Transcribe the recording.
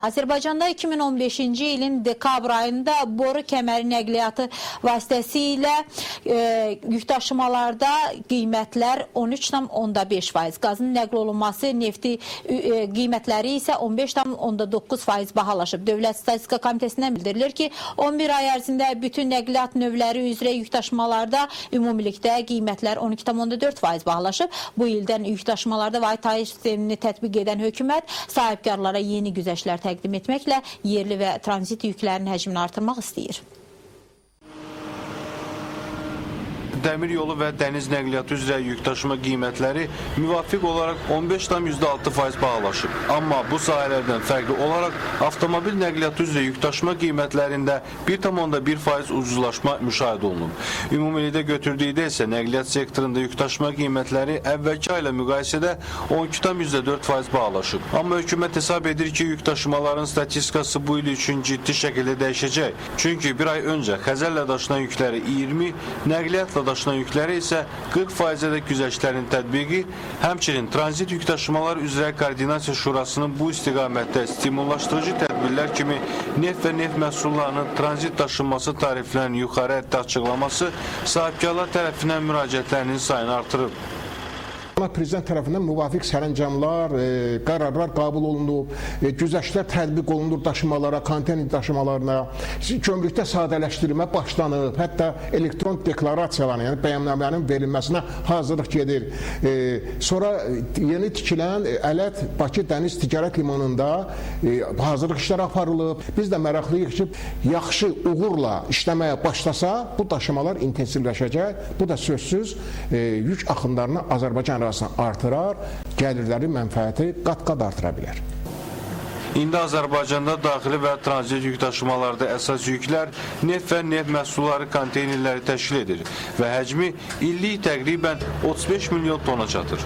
Azərbaycanda 2015-ci ilin dekabr ayında boru kəməri nəqliyyatı vasitəsilə yükdaşımalarda qiymətlər 13,5%, qazın nəql olunması, nefti qiymətləri isə 15,9% bahalaşıb. Dövlət Statistika Komitəsindən bildirilir ki, 11 ay ərzində bütün nəqliyyat növləri üzrə yükdaşımalarda ümumilikdə qiymətlər 12,4% bahalaşıb. Bu ildən yükdaşımalarda vahid tarif sistemini tətbiq edən hökumət sahibkarlara yeni güzəştlər təqdim etməklə yerli və tranzit yüklərinin həcmini artırmaq istəyir. Dəmir yolu və dəniz nəqliyyatı üzrə yükdaşıma qiymətləri müvafiq olaraq 15,6% bahalaşıb. Amma bu sahələrdən fərqli olaraq avtomobil nəqliyyatı üzrə yükdaşıma qiymətlərində 1,1% ucuzlaşma müşahidə olunub. Ümumilikdə götürdükdə isə nəqliyyat sektorunda yükdaşıma qiymətləri əvvəlki ayla müqayisədə 12,4% bahalaşıb. Amma hökumət hesab edir ki, yükdaşımaların statistikası bu il üçün ciddi şəkildə dəyişəcək. Çünki bir ay öncə Xəzərlə daşınan yükləri 20, nəqliyyatla daşınan yükləri isə 40%-ədək güzəştlərin tətbiqi, həmçinin tranzit yükdaşımalar üzrə Koordinasiya Şurasının bu istiqamətdə stimullaşdırıcı tədbirlər kimi neft və neft məhsullarının tranzit daşınması tariflərinin yuxarı həddə açıqlaması sahibkarlar tərəfindən müraciətlərinin sayını artırıb. Prezident tərəfindən müvafiq sərəncamlar, qərarlar qəbul olunub, güzəştlər tətbiq olunur daşımalara, konteyner daşımalarına, gömrükdə sadələşdirmə başlanıb, hətta elektron deklarasiyaların, yəni bəyannamələrin verilməsinə hazırlıq gedir. Sonra yeni tikilən Ələt Bakı Dəniz Ticarət Limanında hazırlıq işləri aparılıb. Biz də maraqlıyıq ki, yaxşı uğurla işləməyə başlasa, bu daşımalar intensivləşəcək. Bu da sözsüz yük axınlarını Azərbaycan artırar, gəlirləri, mənfəəti qat-qat artıra bilər. İndi Azərbaycanda daxili və tranzit yükdaşımalarda əsas yüklər neft və neft məhsulları konteynerləri təşkil edir və həcmi illik təqribən 35 milyon tona çatır.